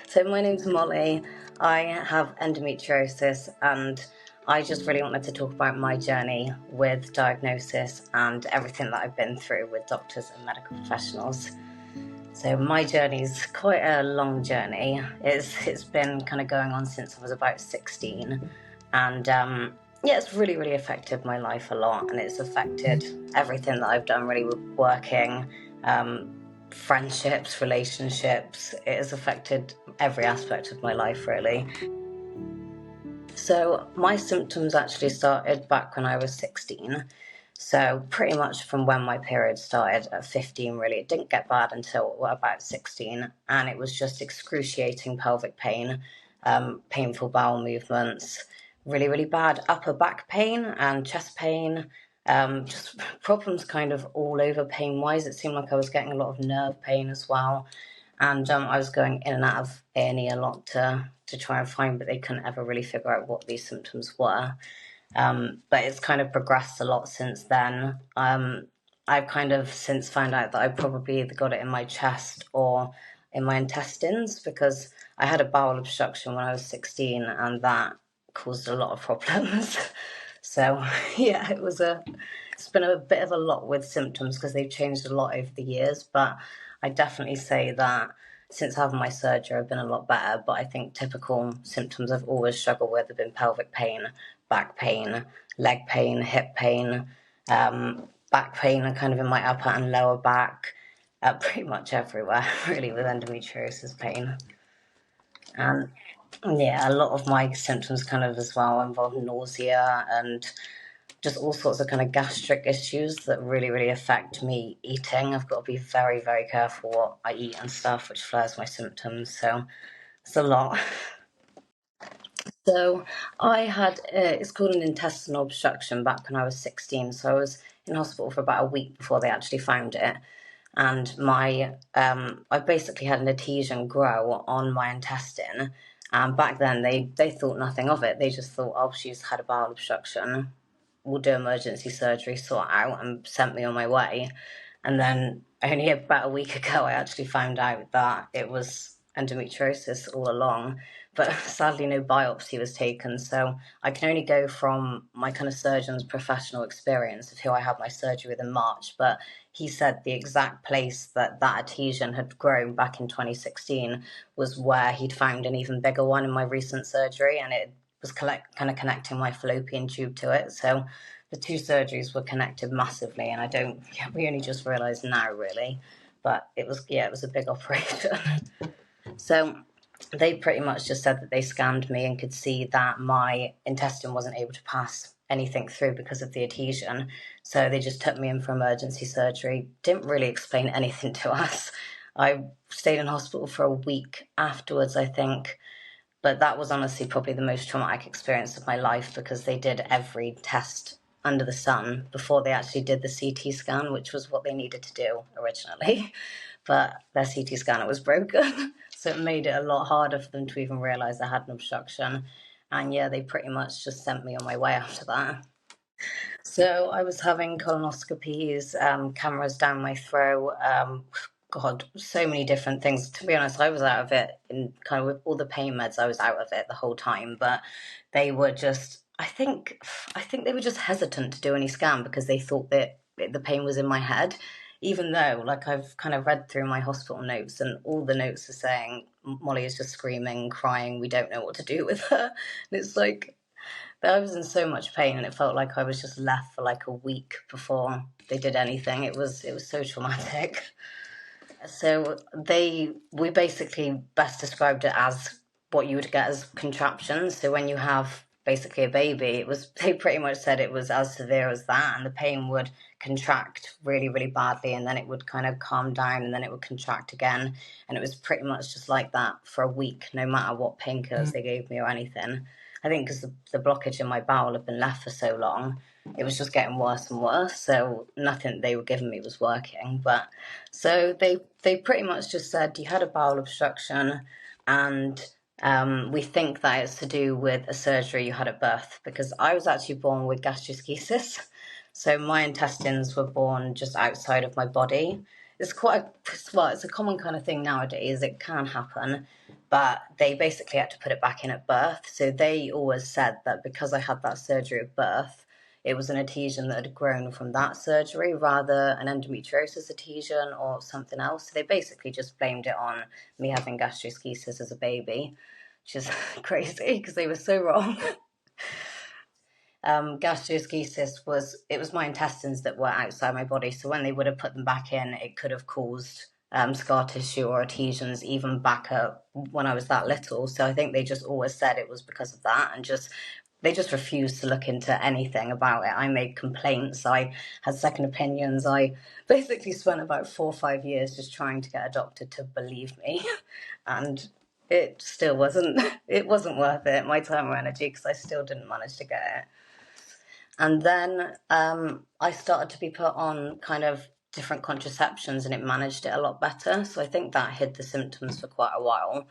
So my name's Molly. I have endometriosis, and I just really wanted to talk about my journey with diagnosis and everything that I've been through with doctors and medical professionals. So my journey's quite a long journey. It's been kind of going on since I was about 16, and it's really affected my life a lot, and it's affected everything that I've done, really, with working, friendships, relationships. It has affected every aspect of my life, really. So my symptoms actually started back when I was 16. So pretty much from when my period started at 15, really. It didn't get bad until about 16, and it was just excruciating pelvic pain, painful bowel movements, really bad upper back pain and chest pain, just problems kind of all over pain-wise. It seemed like I was getting a lot of nerve pain as well, and I was going in and out of A&E a lot to try and find, but they couldn't ever really figure out what these symptoms were. But it's kind of progressed a lot since then. I've kind of since found out that I probably either got it in my chest or in my intestines, because I had a bowel obstruction when I was 16, and that caused a lot of problems. So yeah, it's been a bit of a lot with symptoms because they've changed a lot over the years, but I definitely say that since having my surgery, I've been a lot better. But I think typical symptoms I've always struggled with have been pelvic pain, back pain, leg pain, hip pain, back pain, and kind of in my upper and lower back, pretty much everywhere, really, with endometriosis pain. And yeah, a lot of my symptoms kind of as well involve nausea and just all sorts of kind of gastric issues that really affect me eating. I've got to be very careful what I eat and stuff, which flares my symptoms. So it's a lot. So I had, it's called an intestinal obstruction back when I was 16. So I was in hospital for about a week before they actually found it. And I basically had an adhesion grow on my intestine. And back then they thought nothing of it. They just thought, oh, she's had a bowel obstruction. We'll do emergency surgery, sort it out, and sent me on my way. And then only about a week ago, I actually found out that it was endometriosis all along. But sadly, no biopsy was taken. So I can only go from my kind of surgeon's professional experience of who I had my surgery with in March. But he said the exact place that adhesion had grown back in 2016 was where he'd found an even bigger one in my recent surgery, and it was kind of connecting my fallopian tube to it. So the two surgeries were connected massively, and we only just realised now, really. But it was a big operation. So they pretty much just said that they scanned me and could see that my intestine wasn't able to pass anything through because of the adhesion. So they just took me in for emergency surgery. Didn't really explain anything to us. I stayed in hospital for a week afterwards, I think. But that was honestly probably the most traumatic experience of my life, because they did every test under the sun before they actually did the CT scan, which was what they needed to do originally. But their CT scanner was broken, so it made it a lot harder for them to even realise I had an obstruction. And yeah, they pretty much just sent me on my way after that. So I was having colonoscopies, cameras down my throat, God, so many different things. To be honest, I was out of it in kind of with all the pain meds. I was out of it the whole time, but they were just, I think they were just hesitant to do any scan because they thought that the pain was in my head, even though, like, I've kind of read through my hospital notes, and all the notes are saying Molly is just screaming, crying, we don't know what to do with her. And it's like, I was in so much pain, and it felt like I was just left for like a week before they did anything. It was so traumatic. So we basically best described it as what you would get as contraptions. So when you have basically a baby, they pretty much said it was as severe as that, and the pain would contract really badly, and then it would kind of calm down, and then it would contract again, and it was pretty much just like that for a week, no matter what painkillers they gave me or anything. I think because the blockage in my bowel had been left for so long, it was just getting worse and worse. So nothing they were giving me was working. But so they pretty much just said, you had a bowel obstruction, and we think that it's to do with a surgery you had at birth, because I was actually born with gastroschisis. So my intestines were born just outside of my body. It's it's a common kind of thing nowadays. It can happen. but they basically had to put it back in at birth. So they always said that because I had that surgery at birth, it was an adhesion that had grown from that surgery rather an endometriosis adhesion or something else. So they basically just blamed it on me having gastroschisis as a baby, which is crazy because they were so wrong. Gastroschisis was my intestines that were outside my body. So when they would have put them back in, it could have caused scar tissue or adhesions even back up when I was that little. So I think they just always said it was because of that, and they just refused to look into anything about it. I made complaints. I had second opinions. I basically spent about 4 or 5 years just trying to get a doctor to believe me, and it still wasn't. It wasn't worth it, my time or energy, because I still didn't manage to get it. And then I started to be put on kind of different contraceptions, and it managed it a lot better. So I think that hid the symptoms for quite a while.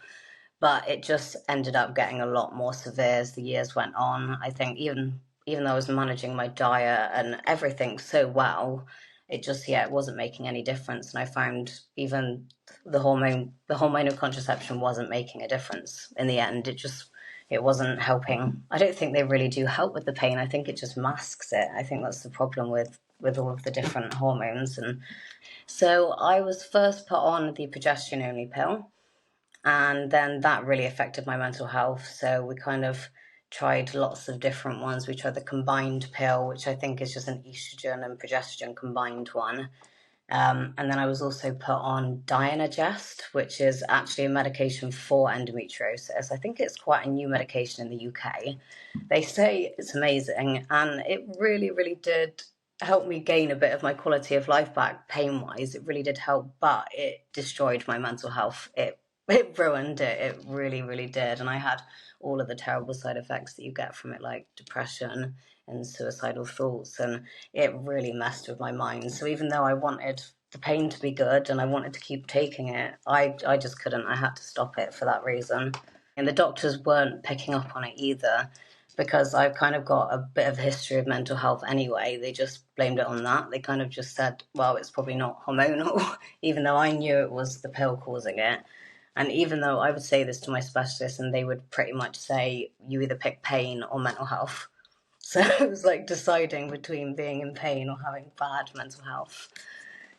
But it just ended up getting a lot more severe as the years went on. I think even though I was managing my diet and everything so well, it just, it wasn't making any difference. And I found even the hormonal contraception wasn't making a difference in the end. It wasn't helping. I don't think they really do help with the pain. I think it just masks it. I think that's the problem with all of the different hormones. And so I was first put on the progesterone-only pill, and then that really affected my mental health. So we kind of tried lots of different ones. We tried the combined pill, which I think is just an estrogen and progesterone combined one. And then I was also put on Dienogest, which is actually a medication for endometriosis. I think it's quite a new medication in the UK. They say it's amazing, and it really, really did help me gain a bit of my quality of life back pain-wise. It really did help, but it destroyed my mental health. It ruined it. It really, really did. And I had all of the terrible side effects that you get from it, like depression and suicidal thoughts, and it really messed with my mind. So even though I wanted the pain to be good and I wanted to keep taking it, I just couldn't. I had to stop it for that reason. And the doctors weren't picking up on it either, because I've kind of got a bit of a history of mental health anyway. They just blamed it on that. They kind of just said, well, it's probably not hormonal, even though I knew it was the pill causing it. And even though I would say this to my specialist, and they would pretty much say, you either pick pain or mental health. So it was like deciding between being in pain or having bad mental health,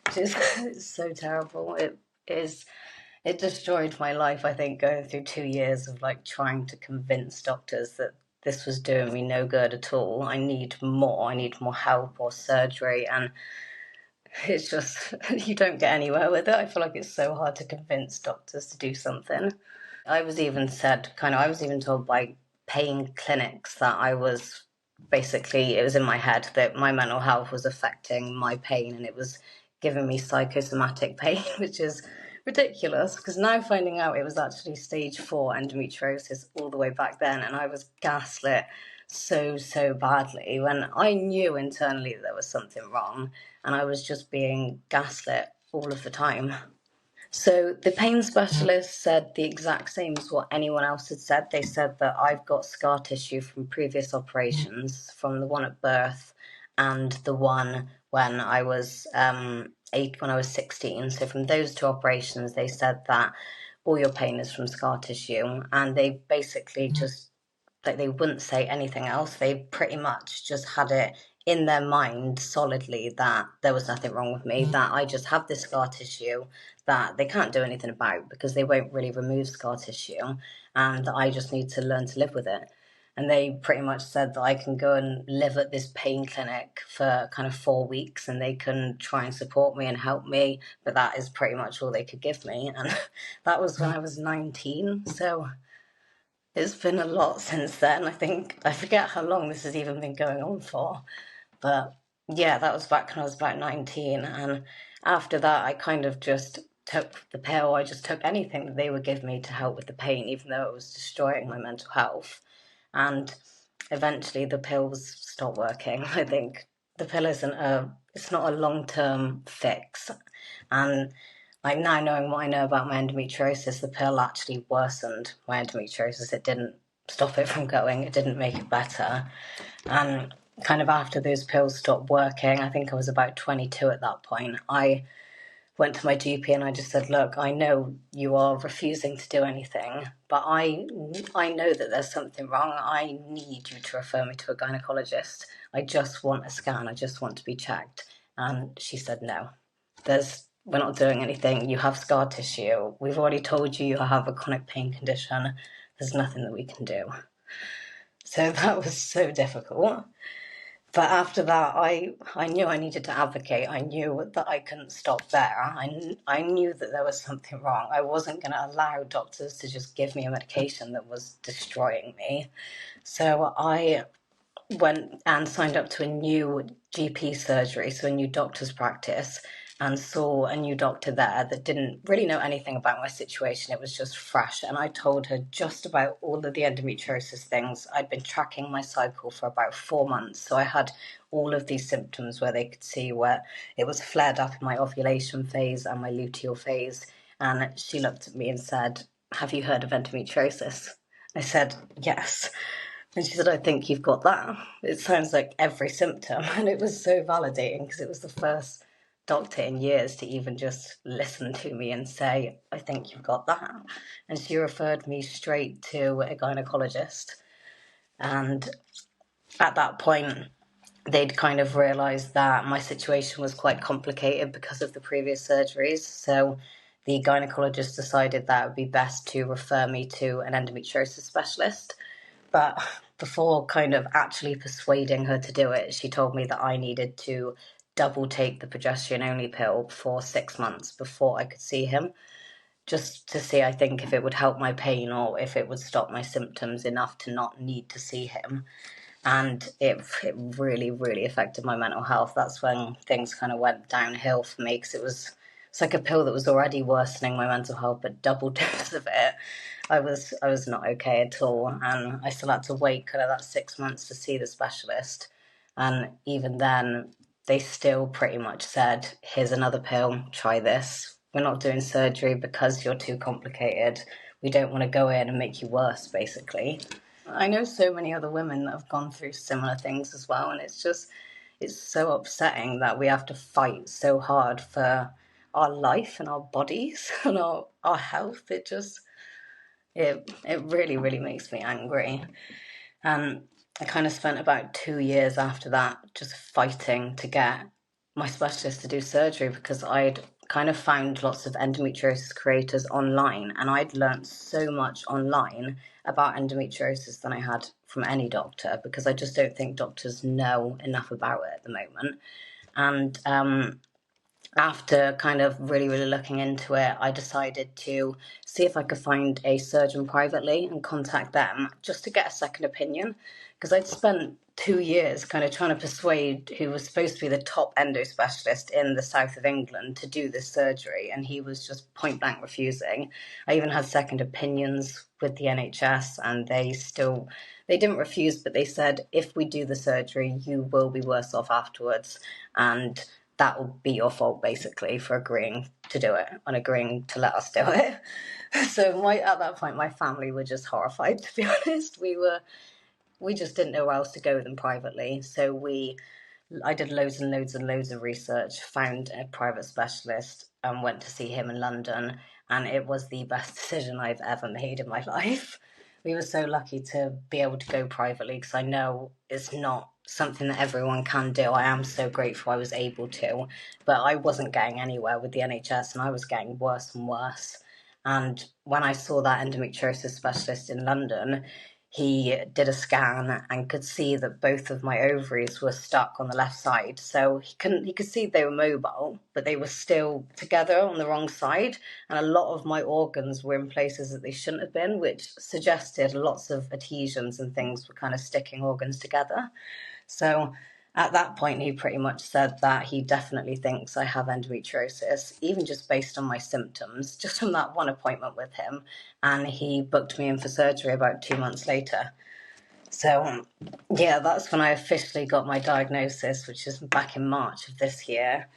which is it's so terrible. It destroyed my life, I think, going through 2 years of like trying to convince doctors that this was doing me no good at all. I need more help or surgery. And it's just, you don't get anywhere with it. I feel like it's so hard to convince doctors to do something. I was even told by pain clinics that I was basically, it was in my head that my mental health was affecting my pain, and it was giving me psychosomatic pain, which is ridiculous, because now finding out it was actually stage 4 endometriosis all the way back then, and I was gaslit so badly when I knew internally that there was something wrong, and I was just being gaslit all of the time. So the pain specialist said the exact same as what anyone else had said. They said that I've got scar tissue from previous operations, from the one at birth and the one when I was 16. So from those 2 operations, they said that all your pain is from scar tissue, and they basically just, like, they wouldn't say anything else. They pretty much just had it in their mind solidly that there was nothing wrong with me, that I just have this scar tissue that they can't do anything about because they won't really remove scar tissue, and that I just need to learn to live with it. And they pretty much said that I can go and live at this pain clinic for kind of 4 weeks, and they can try and support me and help me, but that is pretty much all they could give me. And that was when I was 19, so it's been a lot since then. I forget how long this has even been going on for. But yeah, that was back when I was about 19. And after that, I kind of just took the pill. I just took anything that they would give me to help with the pain, even though it was destroying my mental health. And eventually the pills stopped working. I think the pill it's not a long-term fix. And like, now knowing what I know about my endometriosis, the pill actually worsened my endometriosis. It didn't stop it from going. It didn't make it better. And kind of after those pills stopped working, I think I was about 22 at that point, I went to my GP and I just said, look, I know you are refusing to do anything, but I know that there's something wrong. I need you to refer me to a gynecologist. I just want a scan. I just want to be checked. And she said, no, we're not doing anything. You have scar tissue. We've already told you you have a chronic pain condition. There's nothing that we can do. So that was so difficult. But after that, I knew I needed to advocate. I knew that I couldn't stop there. I knew that there was something wrong. I wasn't going to allow doctors to just give me a medication that was destroying me. So I went and signed up to a new GP surgery, so a new doctor's practice, and saw a new doctor there that didn't really know anything about my situation. It was just fresh. And I told her just about all of the endometriosis things. I'd been tracking my cycle for about 4 months. So I had all of these symptoms where they could see where it was flared up in my ovulation phase and my luteal phase. And she looked at me and said, have you heard of endometriosis? I said, yes. And she said, I think you've got that. It sounds like every symptom. And it was so validating because it was the first doctor in years to even just listen to me and say, I think you've got that. And she referred me straight to a gynecologist. And at that point, they'd kind of realised that my situation was quite complicated because of the previous surgeries. So the gynecologist decided that it would be best to refer me to an endometriosis specialist. But before kind of actually persuading her to do it, she told me that I needed to double take the progesterone-only pill for 6 months before I could see him, just to see, I think, if it would help my pain or if it would stop my symptoms enough to not need to see him. And it really, really affected my mental health. That's when things kind of went downhill for me, because it's like a pill that was already worsening my mental health, but double dose of it. I was not okay at all, and I still had to wait kind of that 6 months to see the specialist. And even then, they still pretty much said, here's another pill, try this. We're not doing surgery because you're too complicated. We don't want to go in and make you worse, basically. I know so many other women that have gone through similar things as well, and it's so upsetting that we have to fight so hard for our life and our bodies and our health. It really, really makes me angry. And I kind of spent about 2 years after that just fighting to get my specialist to do surgery, because I'd kind of found lots of endometriosis creators online, and I'd learned so much online about endometriosis than I had from any doctor, because I just don't think doctors know enough about it at the moment. And after kind of really, really looking into it, I decided to see if I could find a surgeon privately and contact them just to get a second opinion, because I'd spent 2 years kind of trying to persuade who was supposed to be the top endo specialist in the south of England to do this surgery, and he was just point blank refusing. I even had second opinions with the NHS, and they didn't refuse, but they said, if we do the surgery, you will be worse off afterwards, and that will be your fault, basically, for agreeing to do it and agreeing to let us do it. So at that point, my family were just horrified, to be honest. We just didn't know where else to go with them privately. So I did loads and loads and loads of research, found a private specialist, and went to see him in London. And it was the best decision I've ever made in my life. We were so lucky to be able to go privately, because I know it's not something that everyone can do. I am so grateful I was able to, but I wasn't getting anywhere with the NHS, and I was getting worse and worse. And when I saw that endometriosis specialist in London, he did a scan and could see that both of my ovaries were stuck on the left side. So he could see they were mobile, but they were still together on the wrong side. And a lot of my organs were in places that they shouldn't have been, which suggested lots of adhesions and things were kind of sticking organs together. So at that point, he pretty much said that he definitely thinks I have endometriosis, even just based on my symptoms, just from that one appointment with him. And he booked me in for surgery about 2 months later. So, yeah, that's when I officially got my diagnosis, which is back in March of this year.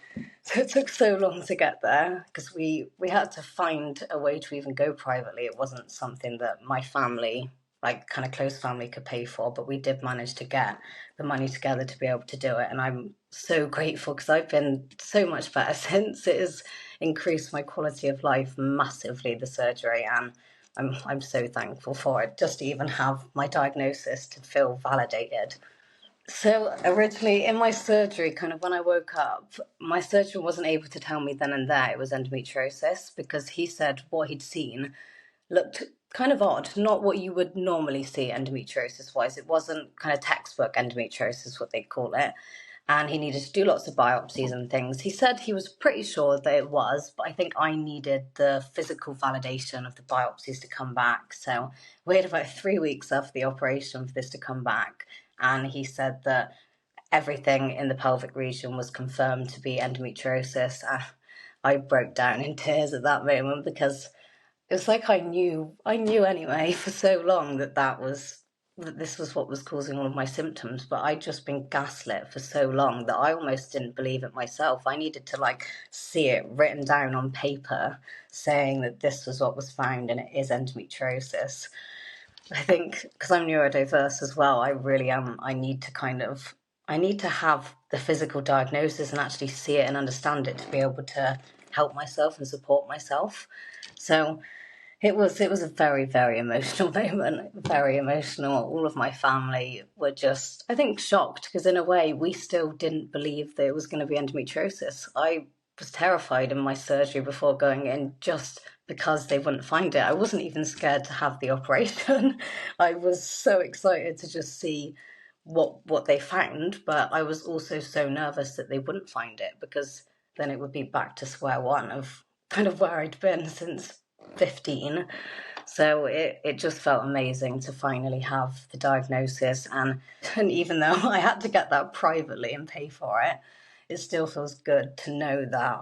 So it took so long to get there, because we had to find a way to even go privately. It wasn't something that my family, like kind of close family, could pay for, but we did manage to get the money together to be able to do it. And I'm so grateful, because I've been so much better since. It's increased my quality of life massively, the surgery, and I'm so thankful for it, just to even have my diagnosis to feel validated. So originally in my surgery, kind of when I woke up, my surgeon wasn't able to tell me then and there it was endometriosis, because he said what he'd seen looked kind of odd, not what you would normally see endometriosis wise. It wasn't kind of textbook endometriosis, what they call it. And he needed to do lots of biopsies and things. He said he was pretty sure that it was, but I think I needed the physical validation of the biopsies to come back. So we had about 3 weeks after the operation for this to come back. And he said that everything in the pelvic region was confirmed to be endometriosis. I broke down in tears at that moment, because it was like I knew anyway for so long that this was what was causing all of my symptoms, but I'd just been gaslit for so long that I almost didn't believe it myself. I needed to see it written down on paper saying that this was what was found and it is endometriosis. I think because I'm neurodiverse as well, I really am. I need to have the physical diagnosis and actually see it and understand it to be able to help myself and support myself. So it was a very, very emotional moment, very emotional. All of my family were just, I think, shocked, because in a way we still didn't believe that it was going to be endometriosis. I was terrified in my surgery before going in, just because they wouldn't find it. I wasn't even scared to have the operation. I was so excited to just see what they found, but I was also so nervous that they wouldn't find it, because then it would be back to square one of kind of where I'd been since 15. So it just felt amazing to finally have the diagnosis, and even though I had to get that privately and pay for it, it still feels good to know that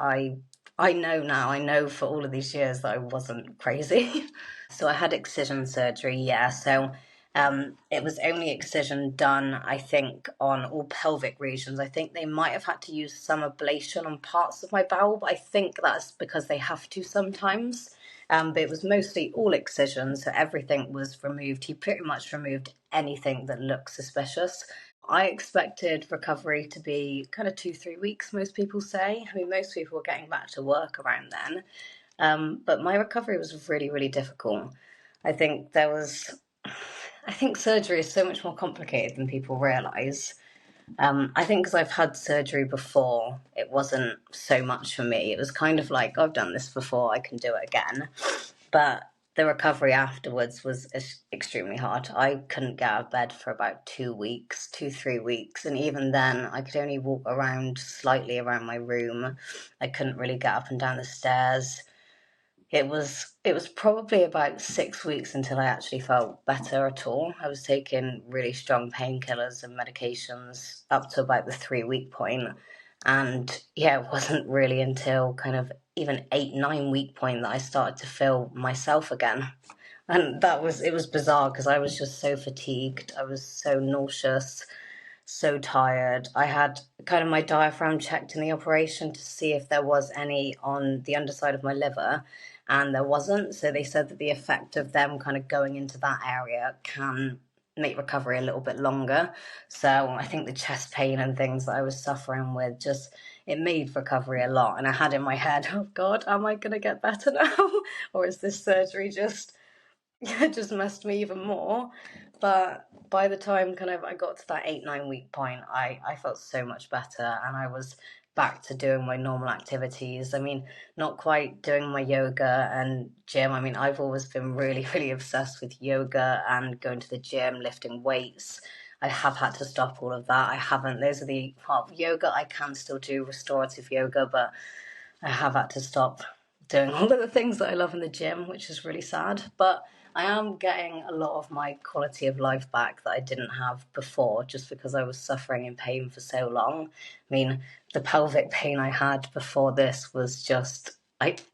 I know now, I know for all of these years that I wasn't crazy. So I had excision surgery, yeah. So it was only excision done, I think, on all pelvic regions. I think they might have had to use some ablation on parts of my bowel, but I think that's because they have to sometimes. But it was mostly all excision, so everything was removed. He pretty much removed anything that looked suspicious. I expected recovery to be kind of 2-3 weeks, most people say. I mean, most people were getting back to work around then. But my recovery was really, really difficult. I think surgery is so much more complicated than people realise. I think because I've had surgery before, it wasn't so much for me. It was kind of like, I've done this before, I can do it again. But the recovery afterwards was extremely hard. I couldn't get out of bed for about 2 weeks, 3 weeks. And even then, I could only walk around slightly around my room. I couldn't really get up and down the stairs. It was probably about 6 weeks until I actually felt better at all. I was taking really strong painkillers and medications up to about the 3 week point. And yeah, it wasn't really until kind of even 8-9 week point that I started to feel myself again. And it was bizarre, because I was just so fatigued. I was so nauseous, so tired. I had kind of my diaphragm checked in the operation to see if there was any on the underside of my liver, and there wasn't. So they said that the effect of them kind of going into that area can make recovery a little bit longer. So I think the chest pain and things that I was suffering with, just it made recovery a lot. And I had in my head, oh God, am I going to get better now? Or is this surgery just messed me even more? But by the time kind of I got to that 8-9 week point, I felt so much better, and I was back to doing my normal activities. I mean, not quite doing my yoga and gym. I mean, I've always been really, really obsessed with yoga and going to the gym, lifting weights. I have had to stop all of that. I haven't. Those are the yoga I can still do, restorative yoga, but I have had to stop doing all of the things that I love in the gym, which is really sad. But I am getting a lot of my quality of life back that I didn't have before, just because I was suffering in pain for so long. I mean, the pelvic pain I had before this was just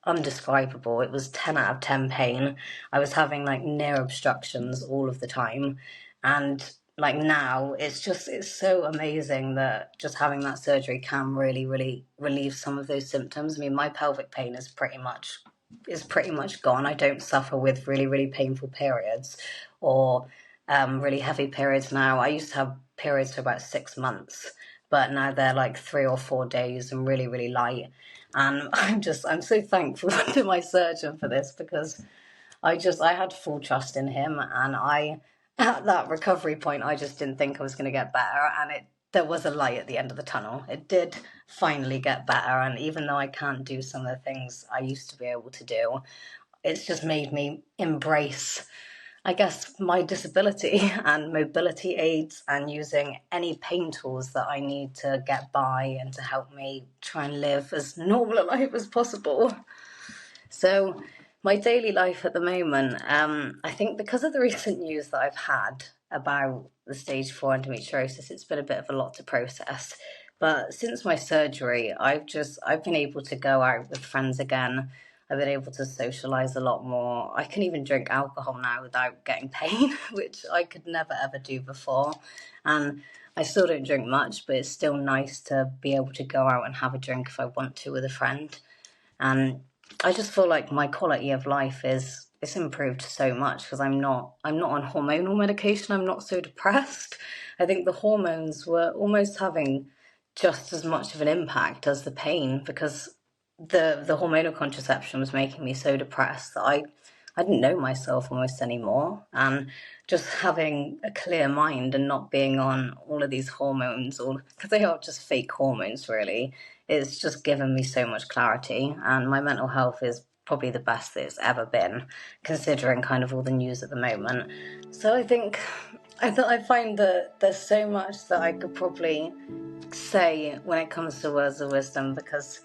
undescribable. It was 10 out of 10 pain. I was having near obstructions all of the time. And now it's so amazing that just having that surgery can really, really relieve some of those symptoms. I mean, my pelvic pain is pretty much gone. I don't suffer with really, really painful periods or really heavy periods now. I used to have periods for about 6 months, but now they're 3 or 4 days and really, really light. And I'm so thankful to my surgeon for this, because I had full trust in him, and at that recovery point, I just didn't think I was going to get better, and there was a light at the end of the tunnel. It did finally get better, and even though I can't do some of the things I used to be able to do, it's just made me embrace, I guess, my disability and mobility aids, and using any pain tools that I need to get by and to help me try and live as normal a life as possible. So my daily life at the moment, I think because of the recent news that I've had about the stage 4 endometriosis, it's been a bit of a lot to process. But since my surgery, I've been able to go out with friends again. I've been able to socialise a lot more. I can even drink alcohol now without getting pain, which I could never ever do before. And I still don't drink much, but it's still nice to be able to go out and have a drink if I want to with a friend. And I just feel like my quality of life it's improved so much, because I'm not on hormonal medication. I'm not so depressed. I think the hormones were almost having just as much of an impact as the pain, because the hormonal contraception was making me so depressed that I didn't know myself almost anymore. And just having a clear mind and not being on all of these hormones, because they are just fake hormones really, it's just given me so much clarity. And my mental health is probably the best that it's ever been, considering kind of all the news at the moment. So I find that there's so much that I could probably say when it comes to words of wisdom, because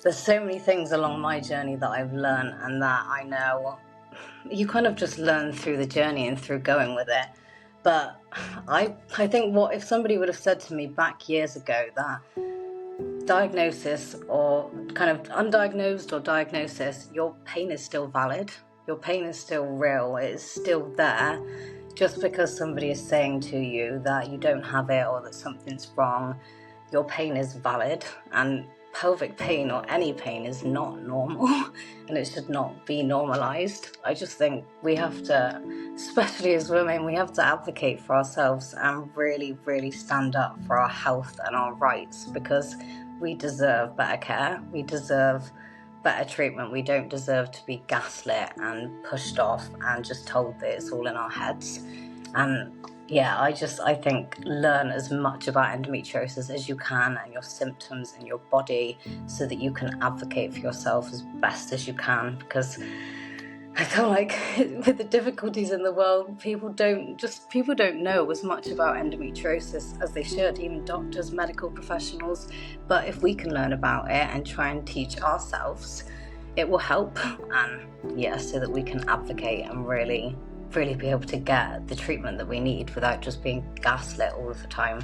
there's so many things along my journey that I've learned, and that I know you kind of just learn through the journey and through going with it. But I think, what if somebody would have said to me back years ago that diagnosis, or kind of undiagnosed or diagnosis, your pain is still valid, your pain is still real, it's still there. Just because somebody is saying to you that you don't have it or that something's wrong, your pain is valid. And pelvic pain, or any pain, is not normal and it should not be normalized. I just think we have to, especially as women, we have to advocate for ourselves and really, really stand up for our health and our rights, because we deserve better care, we deserve better treatment. We don't deserve to be gaslit and pushed off and just told that it's all in our heads. And yeah, I think learn as much about endometriosis as you can, and your symptoms and your body, so that you can advocate for yourself as best as you can. Because I feel like with the difficulties in the world, people don't know as much about endometriosis as they should, even doctors, medical professionals. But if we can learn about it and try and teach ourselves, it will help. And yeah, so that we can advocate and really be able to get the treatment that we need without just being gaslit all of the time.